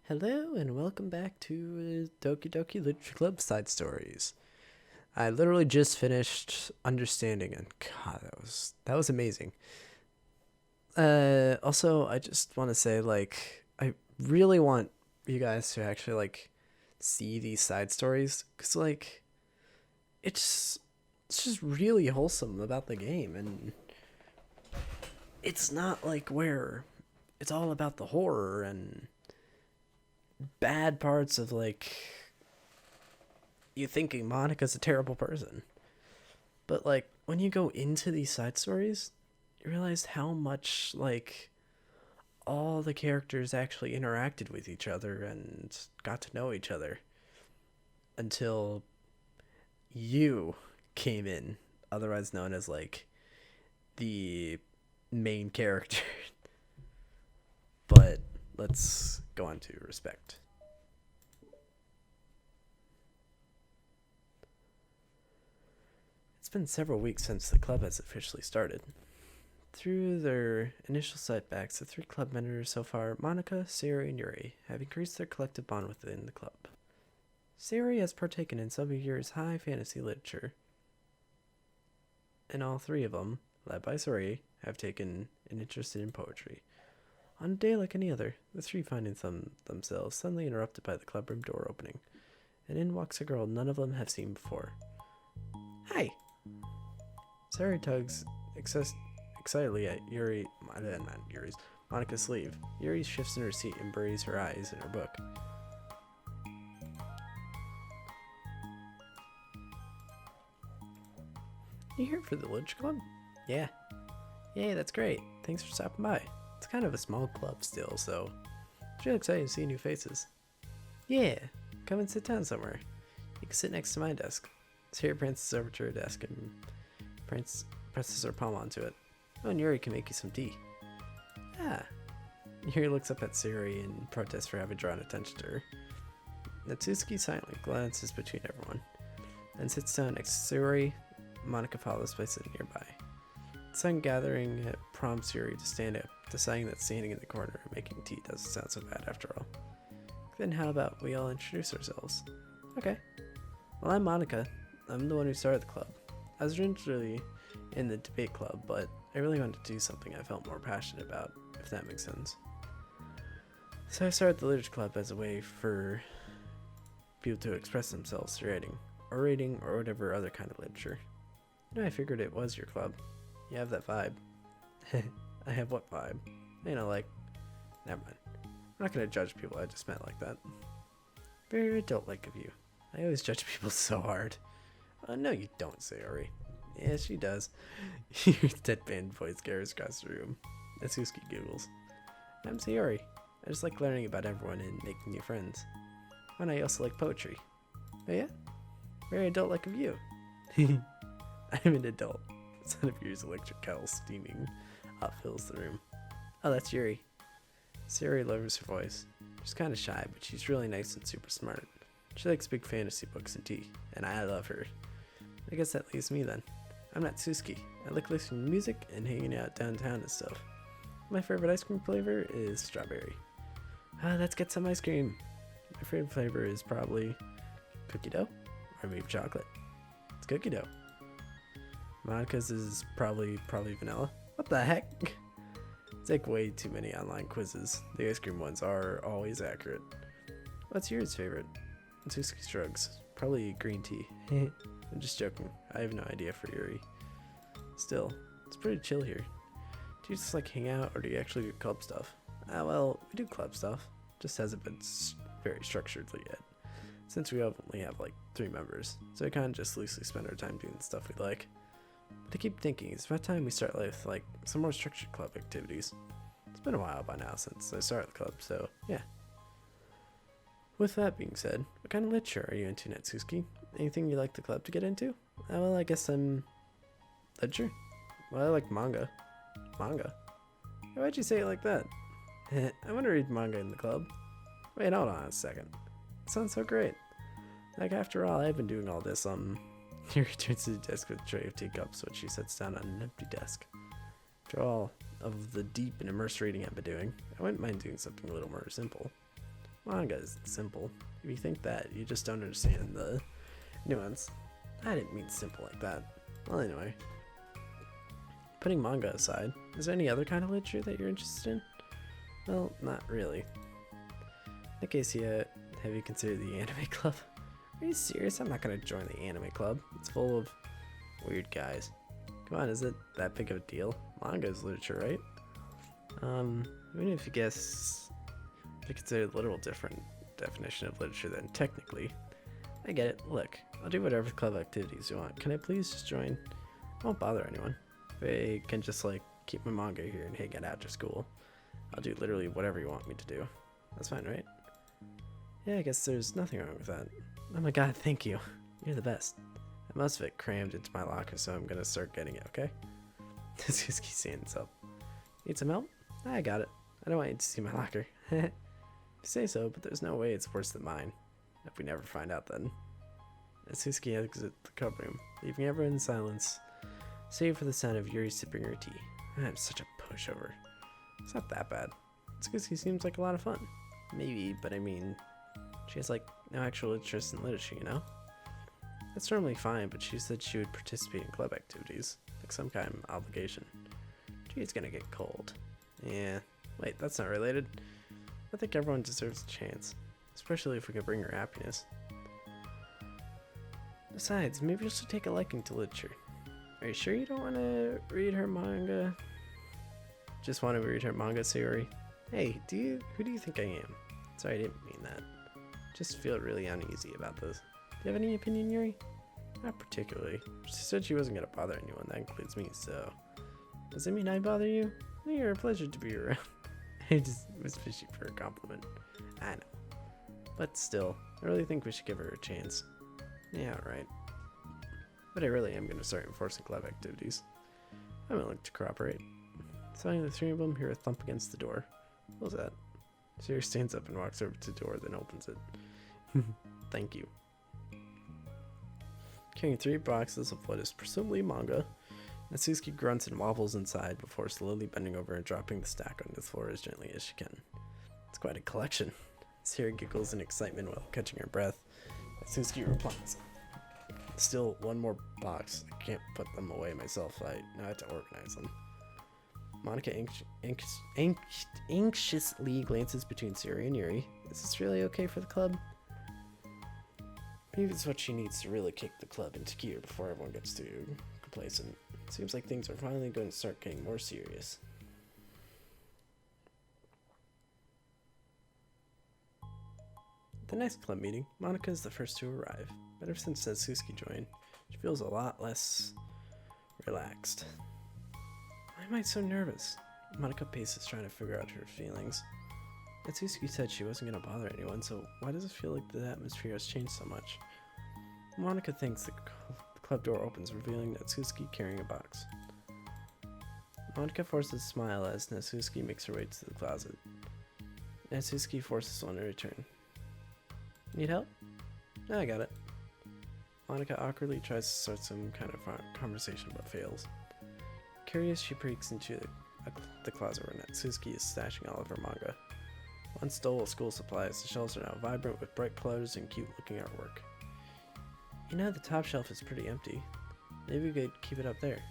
Hello and welcome back to Doki Literature Club Side Stories. I literally just finished understanding, and God, that was amazing. Also, I just want to say, I really want you guys to actually see these side stories, cause it's it's just really wholesome about the game, and it's not like where it's all about the horror and bad parts of you thinking Monica's a terrible person. But when you go into these side stories, you realize how much all the characters actually interacted with each other and got to know each other until you came in, otherwise known as the main character. But let's go on to respect. It's been several weeks since the club has officially started. Through their initial setbacks, the three club members so far, Monica, Sayori, and Yuri, have increased their collective bond within the club. Sayori has partaken in some of Yuri's high fantasy literature, and all three of them, led by Sayori, have taken an interest in poetry. On a day like any other, the three find themselves suddenly interrupted by the clubroom door opening, and in walks a girl none of them have seen before. Hi! Sayori tugs excitedly at Monica's sleeve. Yuri shifts in her seat and buries her eyes in her book. You here for the Literature Club? Yeah. Yay, that's great. Thanks for stopping by. It's kind of a small club still, so it's really exciting to see new faces. Yeah, come and sit down somewhere. You can sit next to my desk. Sayori prances over to her desk and presses her palm onto it. Oh, and Yuri can make you some tea. Ah. Yuri looks up at Sayori in protest for having drawn attention to her. Natsuki silently glances between everyone, then sits down next to Sayori. Monica follows by sitting nearby. The sun gathering prompts Yuri to stand up, deciding that standing in the corner and making tea doesn't sound so bad after all. Then how about we all introduce ourselves? Okay. Well, I'm Monica. I'm the one who started the club. I was originally in the debate club, but I really wanted to do something I felt more passionate about, if that makes sense. So I started the Literature Club as a way for people to express themselves through reading, or whatever other kind of literature. I figured it was your club. You have that vibe. I have what vibe? Never mind. I'm not gonna judge people I just met like that. Very adult-like of you. I always judge people so hard. No, you don't, Sayori. Yeah, she does. Your deadpan voice carries across the room. Natsuki giggles. I'm Sayori. I just like learning about everyone and making new friends. And I also like poetry. Oh yeah? Very adult-like of you. I'm an adult. The sound of Yuri's electric kettle steaming hot fills the room. Oh, that's Yuri. Sayori lowers her voice. She's kind of shy, but she's really nice and super smart. She likes big fantasy books and tea, and I love her. I guess that leaves me then. I'm Natsuki. I like listening to music and hanging out downtown and stuff. My favorite ice cream flavor is strawberry. Let's get some ice cream. My favorite flavor is probably cookie dough or maybe chocolate. It's cookie dough. Monica's is probably vanilla. What the heck? It's like way too many online quizzes. The ice cream ones are always accurate. What's yours favorite? Natsuki shrugs. Probably green tea. I'm just joking. I have no idea for Yuri. Still, it's pretty chill here. Do you just hang out, or do you actually do club stuff? Well, we do club stuff. Just hasn't been very structuredly yet. Since we only have 3 members, so we kind of just loosely spend our time doing the stuff we like. But I keep thinking, it's about time we start with some more structured club activities. It's been a while by now since I started the club, so yeah. With that being said, what kind of literature are you into, Natsuki? Anything you like the club to get into? Well, I guess I'm literature. Well, I like manga. Manga? Why'd you say it like that? I want to read manga in the club. Wait, hold on a second. It sounds so great. After all, I've been doing all this, He returns to the desk with a tray of teacups, which she sets down on an empty desk. After all of the deep and immersed reading I've been doing, I wouldn't mind doing something a little more simple. Manga is simple. If you think that, you just don't understand the nuance. I didn't mean simple like that. Well, anyway. Putting manga aside, is there any other kind of literature that you're interested in? Well, not really. In that case, yeah, have you considered the anime club? Are you serious? I'm not gonna join the anime club. It's full of weird guys. Come on, is it that big of a deal? Manga is literature, right? Even if you consider the literal different definition of literature, then technically, I get it. Look, I'll do whatever club activities you want. Can I please just join? I won't bother anyone. If I can just like keep my manga here and hang it out after school, I'll do literally whatever you want me to do. That's fine, right? Yeah, I guess there's nothing wrong with that. Oh my god, thank you. You're the best. I must have it crammed into my locker, so I'm gonna start getting it, okay? Suzuki stands up. Need some help? I got it. I don't want you to see my locker. You say so, but there's no way it's worse than mine. If we never find out, then. Suzuki exits the club room, leaving everyone in silence, save for the sound of Yuri sipping her tea. I'm such a pushover. It's not that bad. Suzuki seems like a lot of fun. Maybe, but I mean, she has like no actual interest in literature, you know? That's normally fine, but she said she would participate in club activities, like some kind of obligation. Gee, it's gonna get cold. Yeah, wait, that's not related. I think everyone deserves a chance, especially if we can bring her happiness. Besides, maybe you should take a liking to literature. Are you sure you don't want to read her manga? Just want to read her manga, Sayori? Hey, who do you think I am? Sorry, I didn't mean that. Just feel really uneasy about this. Do you have any opinion, Yuri? Not particularly. She said she wasn't going to bother anyone, that includes me, so... Does it mean I bother you? Well, you're a pleasure to be around. I just was fishing for a compliment. I know. But still, I really think we should give her a chance. Yeah, right. But I really am going to start enforcing club activities. I'm willing to cooperate. Suddenly the three of them hear a thump against the door. What was that? Siri stands up and walks over to the door, then opens it. Thank you. Carrying 3 boxes of what is presumably manga, Natsuki grunts and wobbles inside before slowly bending over and dropping the stack on the floor as gently as she can. It's quite a collection. Siri giggles in excitement while catching her breath. Natsuki replies, "Still one more box. I can't put them away myself. I now have to organize them." Monica anxiously glances between Siri and Yuri. Is this really okay for the club? Maybe it's what she needs to really kick the club into gear before everyone gets too complacent. Seems like things are finally going to start getting more serious. At the next club meeting, Monica is the first to arrive. But ever since Suzuki joined, she feels a lot less relaxed. Why am I so nervous? Monica paces, trying to figure out her feelings. Natsuki said she wasn't going to bother anyone, so why does it feel like the atmosphere has changed so much? Monica thinks the club door opens, revealing Natsuki carrying a box. Monica forces a smile as Natsuki makes her way to the closet. Natsuki forces one to return. Need help? No, I got it. Monica awkwardly tries to start some kind of conversation but fails. Curious, she peeks into the closet where Natsuki is stashing all of her manga. Once stole of school supplies, the shelves are now vibrant with bright colors and cute-looking artwork. You know, the top shelf is pretty empty. Maybe we could keep it up there.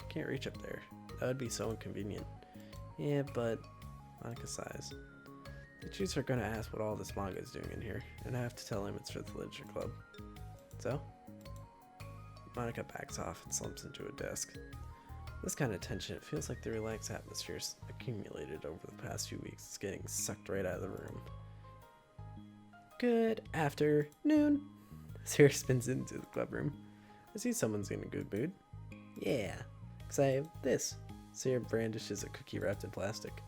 Can't reach up there. That would be so inconvenient. Yeah, but... Monica sighs. The teachers are going to ask what all this manga is doing in here, and I have to tell him it's for the literature club. So? Monica backs off and slumps into a desk. This kind of tension, it feels like the relaxed atmosphere accumulated over the past few weeks is getting sucked right out of the room. Good afternoon. Sarah spins into the club room. I see someone's in a good mood. Yeah, because I have this. Sarah brandishes a cookie wrapped in plastic.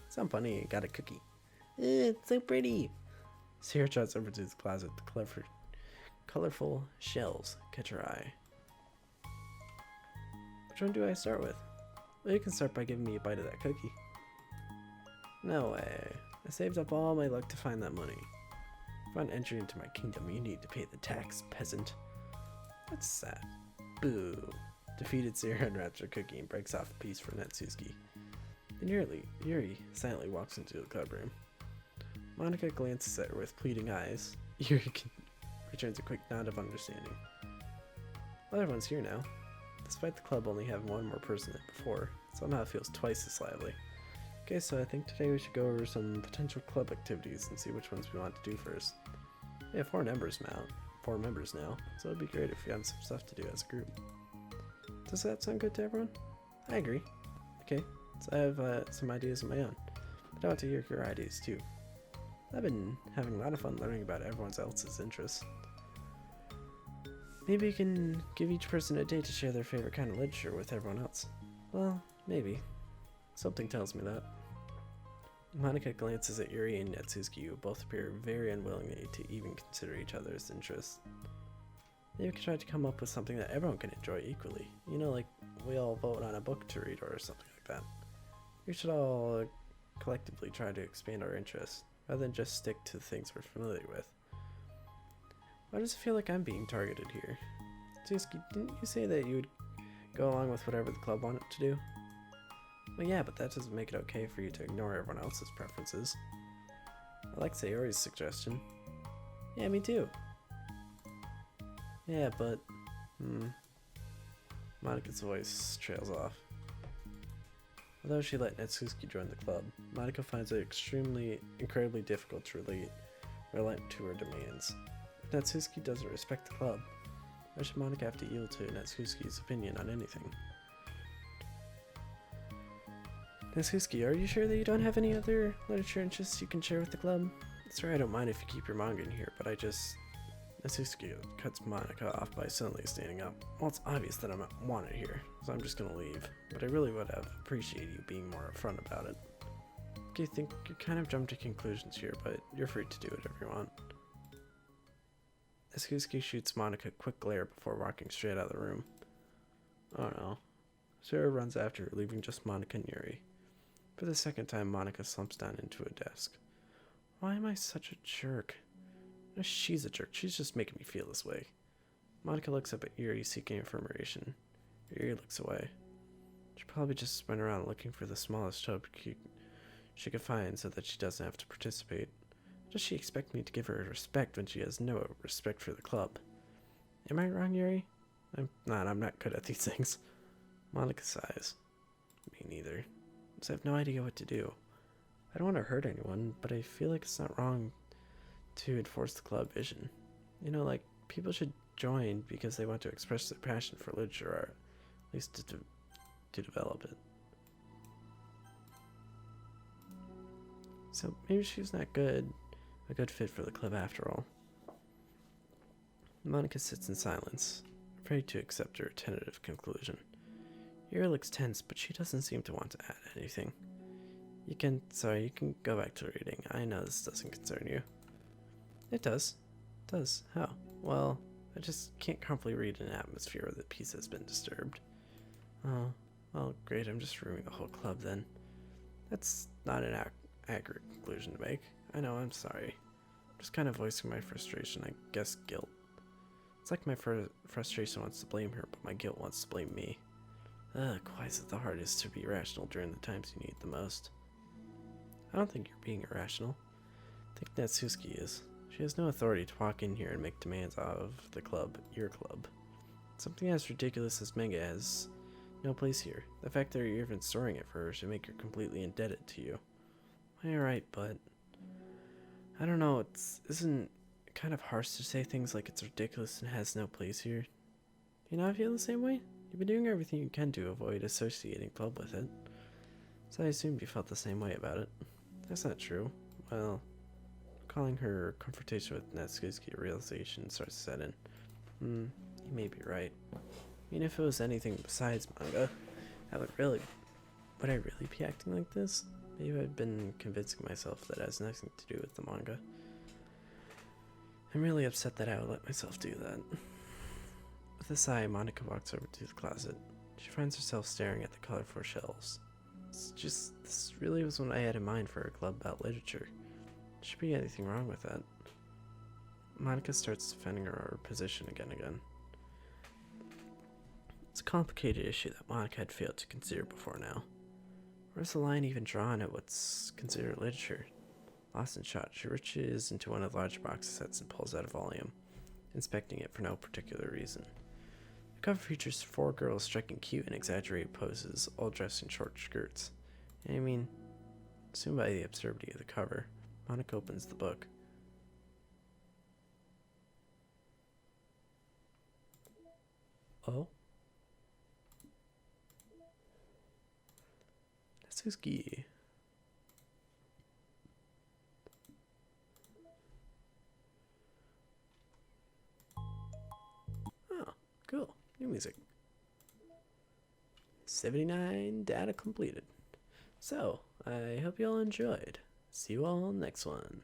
Some funny, got a cookie. It's so pretty. Sarah trots over to the closet. The colorful shells catch her eye. Which one do I start with? Well, you can start by giving me a bite of that cookie. No way. I saved up all my luck to find that money. If you want entry into my kingdom, you need to pay the tax, peasant. What's sad. Boo. Defeated, Sarah unwraps her cookie and breaks off a piece for Natsuki. Then Yuri silently walks into the club room. Monica glances at her with pleading eyes. Yuri returns a quick nod of understanding. Well, everyone's here now. Despite the club only having one more person than before, somehow it feels twice as lively. Okay, so I think today we should go over some potential club activities and see which ones we want to do first. We have four members now, so it'd be great if we had some stuff to do as a group. Does that sound good to everyone? I agree. Okay, so I have some ideas of my own, but I want to hear your ideas too. I've been having a lot of fun learning about everyone else's interests. Maybe you can give each person a day to share their favorite kind of literature with everyone else. Well, maybe. Something tells me that. Monica glances at Yuri and Natsuki, who both appear very unwillingly to even consider each other's interests. Maybe we could try to come up with something that everyone can enjoy equally. You know, like we all vote on a book to read or something like that. We should all collectively try to expand our interests, rather than just stick to the things we're familiar with. Why does it feel like I'm being targeted here? Natsuki, didn't you say that you would go along with whatever the club wanted to do? Well, yeah, but that doesn't make it okay for you to ignore everyone else's preferences. I like Sayori's suggestion. Yeah, me too. Yeah, but... Monica's voice trails off. Although she let Natsuki join the club, Monica finds it incredibly difficult to relent to her demands. If Natsuki doesn't respect the club, why should Monica have to yield to Natsuki's opinion on anything? Natsuki, are you sure that you don't have any other literature interests you can share with the club? Sorry, I don't mind if you keep your manga in here, but Natsuki cuts Monica off by suddenly standing up. Well, it's obvious that I'm not wanted here, so I'm just gonna leave, but I really would have appreciated you being more upfront about it. Okay, I think you kind of jumped to conclusions here, but you're free to do whatever you want. Natsuki shoots Monica a quick glare before walking straight out of the room. Oh no. Sarah runs after her, leaving just Monica and Yuri. For the second time, Monica slumps down into a desk. Why am I such a jerk? No, she's a jerk. She's just making me feel this way. Monica looks up at Yuri, seeking affirmation. Yuri looks away. She probably just went around looking for the smallest hope she could find so that she doesn't have to participate. Does she expect me to give her respect when she has no respect for the club? Am I wrong, Yuri? I'm not good at these things. Monica sighs. Me neither. I have no idea what to do. I don't want to hurt anyone, but I feel like it's not wrong to enforce the club vision. You know, like, people should join because they want to express their passion for literature art, at least to develop it. So maybe she's not a good fit for the club after all. Monica sits in silence, afraid to accept her tentative conclusion. Yuri looks tense, but she doesn't seem to want to add anything. You can go back to reading. I know this doesn't concern you. It does. It does. How? Well, I just can't comfortably read in an atmosphere where the peace has been disturbed. Oh, well, great, I'm just ruining the whole club then. That's not an accurate conclusion to make. I know, I'm sorry. I'm just kind of voicing my frustration, I guess guilt. It's like my frustration wants to blame her, but my guilt wants to blame me. Ugh, why is it the hardest to be rational during the times you need it the most? I don't think you're being irrational. I think Natsuki is. She has no authority to walk in here and make demands out of the club, your club. Something as ridiculous as manga has no place here. The fact that you're even storing it for her should make her completely indebted to you. Well, you're right, but I don't know, isn't it kind of harsh to say things like it's ridiculous and has no place here? Do you not feel the same way? You've been doing everything you can to avoid associating club with it. So I assumed you felt the same way about it. That's not true. Well, calling her confrontation with Natsuki a realization starts to set in. You may be right. I mean, if it was anything besides manga, would I really be acting like this? Maybe I've been convincing myself that it has nothing to do with the manga. I'm really upset that I would let myself do that. With a sigh, Monica walks over to the closet. She finds herself staring at the colorful shelves. This really was what I had in mind for a club about literature. There should be anything wrong with that. Monica starts defending her position again. It's a complicated issue that Monica had failed to consider before now. Where's the line even drawn at what's considered literature? Lost in shot, she reaches into one of the large box sets and pulls out a volume, inspecting it for no particular reason. The cover features 4 girls striking cute and exaggerated poses, all dressed in short skirts. And I mean, assumed by the absurdity of the cover, Monica opens the book. Oh? Natsuki. Oh, cool. New music. 79 data completed. So, I hope you all enjoyed. See you all next one.